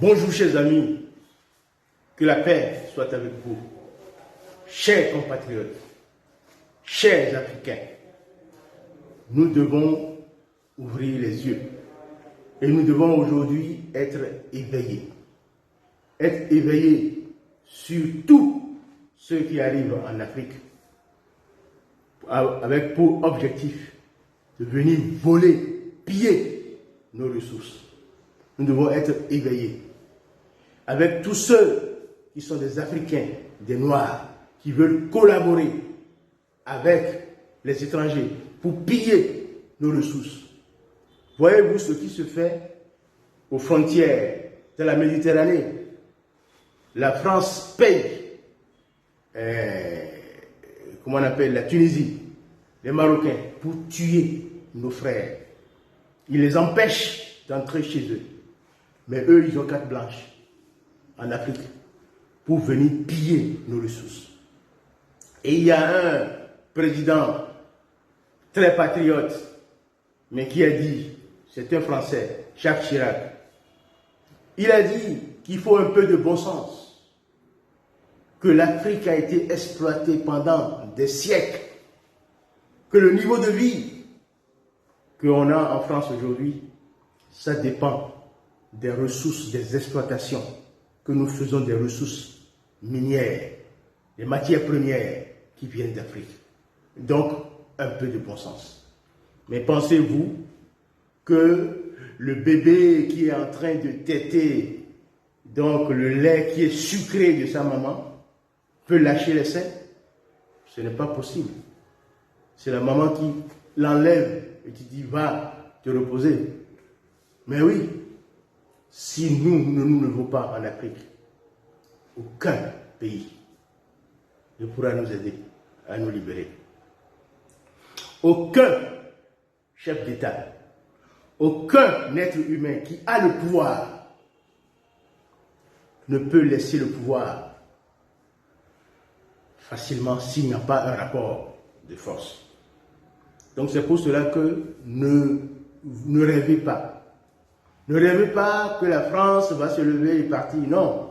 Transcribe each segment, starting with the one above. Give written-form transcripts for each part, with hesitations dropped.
Bonjour chers amis, que la paix soit avec vous. Chers compatriotes, chers Africains, nous devons ouvrir les yeux et nous devons aujourd'hui être éveillés. Être éveillés sur tout ce qui arrive en Afrique avec pour objectif de venir voler, piller nos ressources. Nous devons être éveillés avec tous ceux qui sont des Africains, des Noirs, qui veulent collaborer avec les étrangers pour piller nos ressources. Voyez-vous ce qui se fait aux frontières de la Méditerranée? La France paye, comment on appelle, la Tunisie, les Marocains, pour tuer nos frères. Ils les empêchent d'entrer chez eux. Mais eux, ils ont carte blanche en Afrique pour venir piller nos ressources. Et il y a un président très patriote, mais qui a dit, c'est un Français, Jacques Chirac, il a dit qu'il faut un peu de bon sens, que l'Afrique a été exploitée pendant des siècles, que le niveau de vie qu'on a en France aujourd'hui, ça dépend des ressources, des exploitations que nous faisons, des ressources minières, des matières premières qui viennent d'Afrique. Donc, un peu de bon sens. Mais pensez-vous que le bébé qui est en train de téter, donc le lait qui est sucré de sa maman, peut lâcher les seins? Ce n'est pas possible. C'est la maman qui l'enlève et qui dit, va te reposer. Mais oui, si nous ne nous levons pas en Afrique, aucun pays ne pourra nous aider à nous libérer. Aucun chef d'État, aucun être humain qui a le pouvoir ne peut laisser le pouvoir facilement s'il n'y a pas un rapport de force. Donc c'est pour cela que ne rêvez pas. Ne rêvez pas que la France va se lever et partir. Non.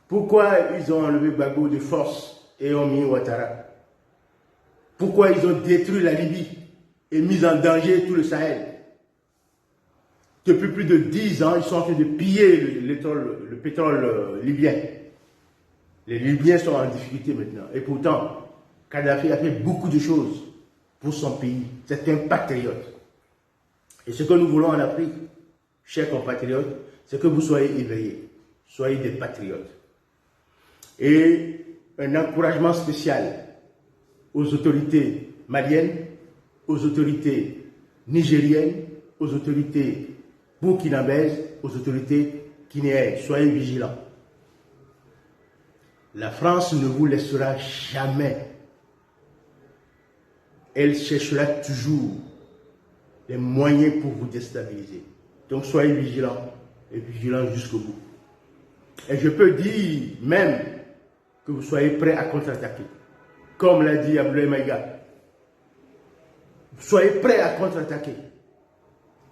Pourquoi ils ont enlevé Gbagbo de force et ont mis Ouattara? Pourquoi ils ont détruit la Libye et mis en danger tout le Sahel? Depuis plus de 10 ans, ils sont en train de piller le pétrole libyen. Les Libyens sont en difficulté maintenant. Et pourtant, Kadhafi a fait beaucoup de choses pour son pays. C'est un patriote. Et ce que nous voulons en Afrique, chers compatriotes, c'est que vous soyez éveillés, soyez des patriotes. Et un encouragement spécial aux autorités maliennes, aux autorités nigériennes, aux autorités burkinabèses, aux autorités guinéennes. Soyez vigilants. La France ne vous laissera jamais. Elle cherchera toujours les moyens pour vous déstabiliser. Donc soyez vigilants et vigilants jusqu'au bout. Et je peux dire même que vous soyez prêts à contre-attaquer. Comme l'a dit Abdoulaye Maïga. Soyez prêts à contre-attaquer.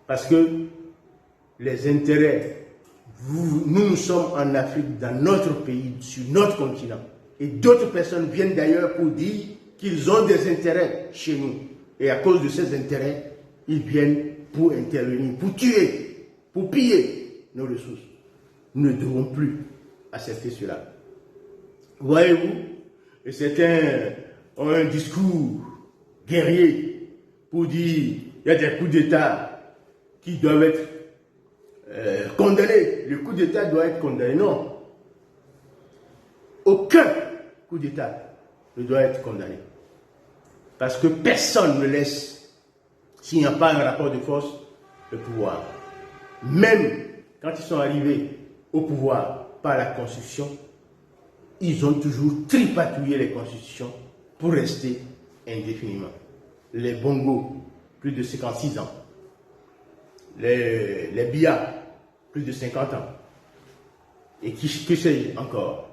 Parce que les intérêts, nous sommes en Afrique, dans notre pays, sur notre continent. Et d'autres personnes viennent d'ailleurs pour dire qu'ils ont des intérêts chez nous. Et à cause de ces intérêts, ils viennent pour intervenir, pour tuer, pour piller nos ressources. Nous ne devons plus accepter cela. Voyez-vous, et certains ont un discours guerrier pour dire qu'il y a des coups d'État qui doivent être condamnés. Le coup d'État doit être condamné. Non. Aucun coup d'État ne doit être condamné. Parce que personne ne laisse, s'il n'y a pas un rapport de force, le pouvoir. Même quand ils sont arrivés au pouvoir par la Constitution, ils ont toujours tripatouillé les constitutions pour rester indéfiniment. Les Bongo, plus de 56 ans. Les Biya, plus de 50 ans. Et que sais-je encore?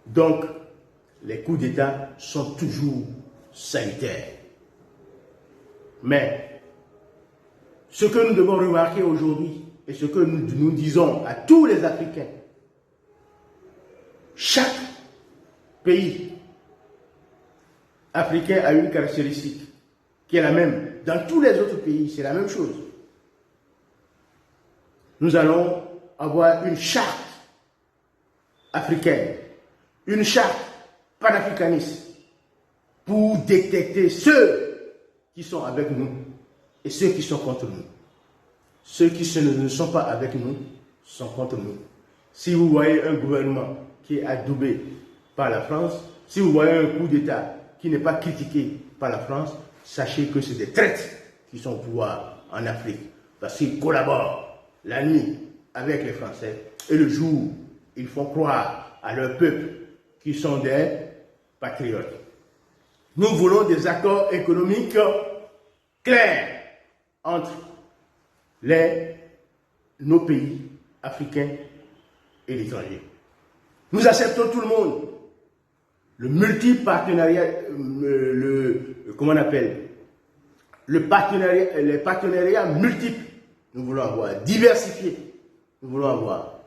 Donc, les coups d'État sont toujours sanitaires. Mais, ce que nous devons remarquer aujourd'hui, et ce que nous disons à tous les Africains, chaque pays africain a une caractéristique qui est la même. Dans tous les autres pays, c'est la même chose. Nous allons avoir une charte africaine, une charte panafricaniste pour détecter ceux qui sont avec nous et ceux qui sont contre nous. Ceux qui ne sont pas avec nous sont contre nous. Si vous voyez un gouvernement qui est adoubé par la France, si vous voyez un coup d'État qui n'est pas critiqué par la France, sachez que c'est des traîtres qui sont au pouvoir en Afrique. Parce qu'ils collaborent la nuit avec les Français et le jour, ils font croire à leur peuple qu'ils sont des patriotes. Nous voulons des accords économiques clairs entre nos pays africains et l'étranger. Nous acceptons tout le monde. Le multipartenariat, comment on appelle, les partenariats multiples, nous voulons avoir, diversifiés, nous voulons avoir,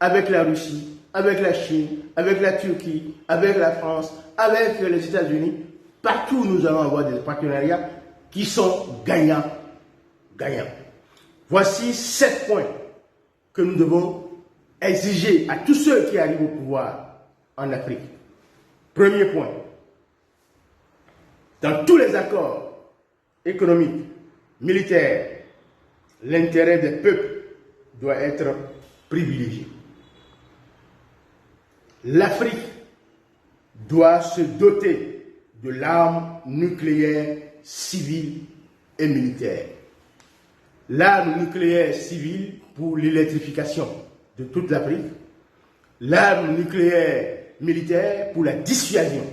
avec la Russie, avec la Chine, avec la Turquie, avec la France, avec les États-Unis, partout nous allons avoir des partenariats qui sont gagnants. Voici 7 points que nous devons exiger à tous ceux qui arrivent au pouvoir en Afrique. Premier point, dans tous les accords économiques, militaires, l'intérêt des peuples doit être privilégié. L'Afrique doit se doter de l'arme nucléaire civile et militaire. L'arme nucléaire civile pour l'électrification de toute l'Afrique, l'arme nucléaire militaire pour la dissuasion.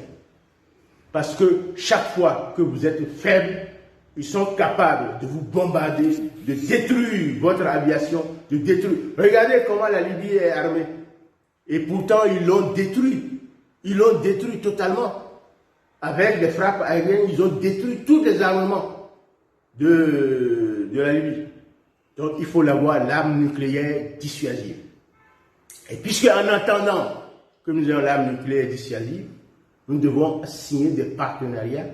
Parce que chaque fois que vous êtes faible, ils sont capables de vous bombarder, de détruire votre aviation, de détruire. Regardez comment la Libye est armée. Et pourtant, ils l'ont détruit. Ils l'ont détruit totalement. Avec les frappes aériennes, ils ont détruit tous les armements de la Libye. Donc, il faut l'avoir, l'arme nucléaire dissuasive. Et puisque en attendant que nous ayons l'arme nucléaire dissuasive, nous devons signer des partenariats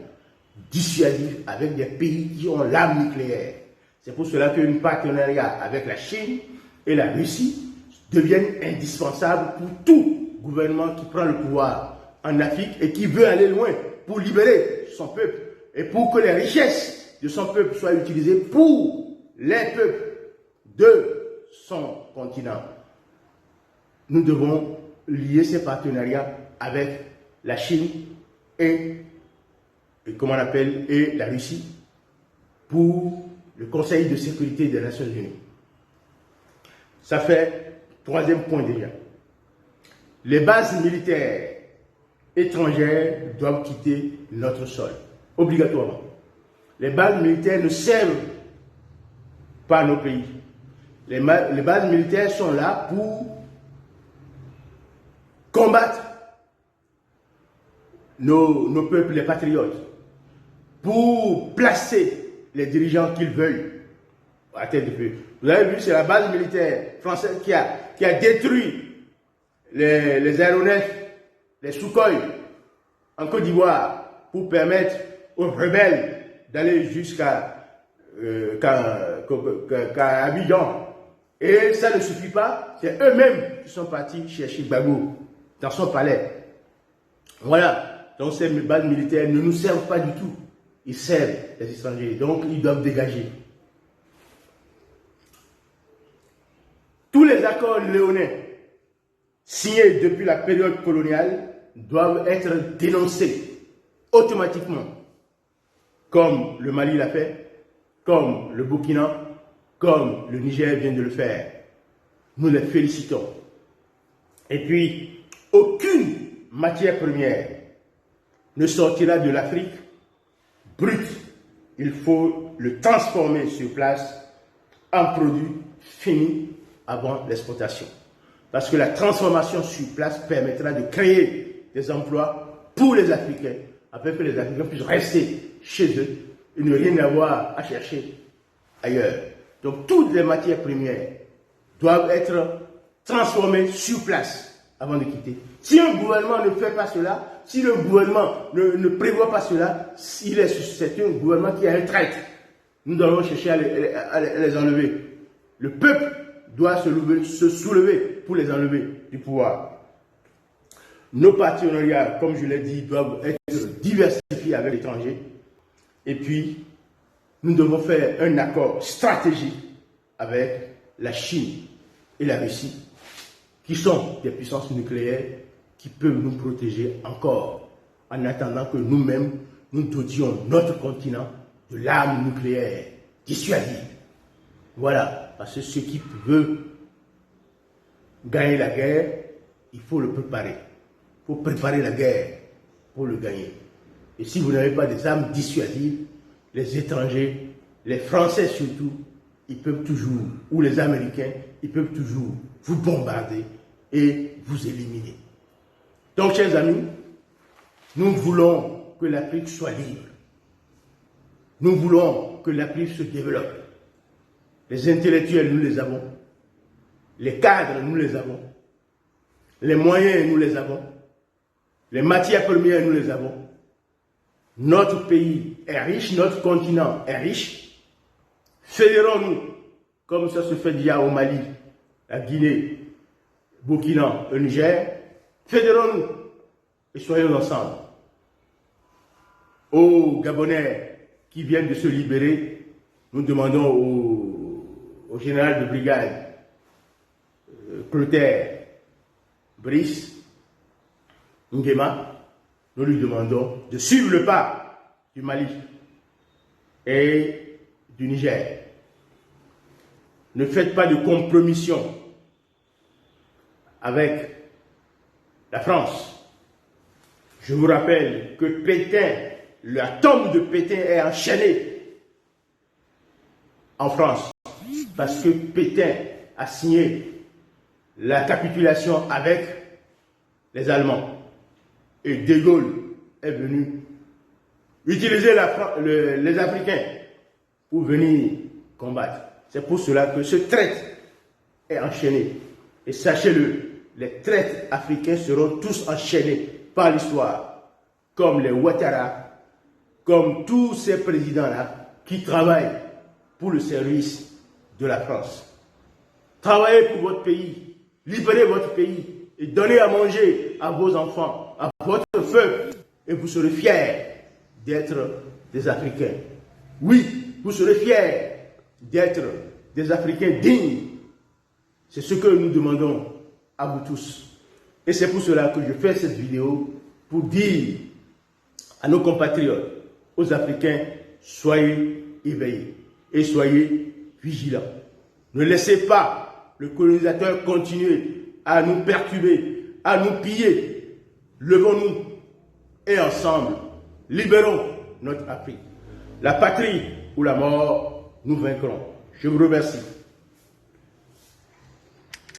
dissuasifs avec des pays qui ont l'arme nucléaire. C'est pour cela qu'un partenariat avec la Chine et la Russie deviennent indispensables pour tout gouvernement qui prend le pouvoir en Afrique et qui veut aller loin pour libérer son peuple et pour que les richesses de son peuple soient utilisées pour les peuples de son continent. Nous devons lier ces partenariats avec la Chine et comment on appelle, et la Russie pour le Conseil de sécurité des Nations Unies. Ça fait troisième point déjà. Les bases militaires étrangères doivent quitter notre sol, obligatoirement. Les bases militaires ne servent pas à nos pays. Les bases militaires sont là pour combattre nos peuples, les patriotes, pour placer les dirigeants qu'ils veulent à tête de feu. Vous avez vu, c'est la base militaire française qui a détruit les aéronefs, les Sukhoi en Côte d'Ivoire pour permettre aux rebelles d'aller jusqu'à Abidjan. Et ça ne suffit pas, c'est eux-mêmes qui sont partis chercher Gbagbo dans son palais. Voilà, donc ces bases militaires ne nous servent pas du tout. Ils servent les étrangers, donc ils doivent dégager. Tous les accords léonais signés depuis la période coloniale doivent être dénoncés automatiquement, comme le Mali l'a fait, comme le Burkina, comme le Niger vient de le faire. Nous les félicitons. Et puis, aucune matière première ne sortira de l'Afrique brut. Il faut le transformer sur place en produit fini avant l'exportation. Parce que la transformation sur place permettra de créer des emplois pour les Africains, afin que les Africains puissent rester chez eux et ne rien avoir à chercher ailleurs. Donc toutes les matières premières doivent être transformées sur place avant de quitter. Si un gouvernement ne fait pas cela, si le gouvernement ne prévoit pas cela, c'est un gouvernement qui a un traître. Nous devons chercher à les enlever. Le peuple doit se soulever pour les enlever du pouvoir. Nos partenariats, comme je l'ai dit, doivent être diversifiés avec l'étranger. Et puis, nous devons faire un accord stratégique avec la Chine et la Russie, qui sont des puissances nucléaires qui peuvent nous protéger encore, en attendant que nous-mêmes, nous dotions notre continent de l'arme nucléaire dissuasive. Voilà, parce que ceux qui veulent gagner la guerre, il faut le préparer. Il faut préparer la guerre pour le gagner. Et si vous n'avez pas des armes dissuasives, les étrangers, les Français surtout, ils peuvent toujours, ou les Américains, ils peuvent toujours vous bombarder et vous éliminer. Donc, chers amis, nous voulons que l'Afrique soit libre. Nous voulons que l'Afrique se développe. Les intellectuels, nous les avons. Les cadres, nous les avons. Les moyens, nous les avons. Les matières premières, nous les avons. Notre pays est riche, notre continent est riche. Fédérons-nous, comme ça se fait déjà au Mali, la Guinée, Burkina, le Niger. Fédérons-nous et soyons ensemble. Aux Gabonais qui viennent de se libérer, nous demandons au général de brigade, Clotaire Brice Nguema, nous lui demandons de suivre le pas du Mali et du Niger. Ne faites pas de compromission avec la France. Je vous rappelle que Pétain, l'atome de Pétain est enchaîné en France parce que Pétain a signé la capitulation avec les Allemands. Et De Gaulle est venu utiliser les Africains pour venir combattre. C'est pour cela que ce traître est enchaîné. Et sachez-le, les traîtres africains seront tous enchaînés par l'histoire, comme les Ouattara, comme tous ces présidents-là qui travaillent pour le service de la France. Travaillez pour votre pays, libérez votre pays et donnez à manger à vos enfants, à votre peuple, et vous serez fiers d'être des Africains. Oui, vous serez fiers d'être des Africains dignes. C'est ce que nous demandons à vous tous. Et c'est pour cela que je fais cette vidéo, pour dire à nos compatriotes, aux Africains, soyez éveillés et soyez vigilants. Ne laissez pas le colonisateur continuer à nous perturber, à nous piller. Levons-nous et ensemble, libérons notre Afrique. La patrie ou la mort, nous vaincrons. Je vous remercie.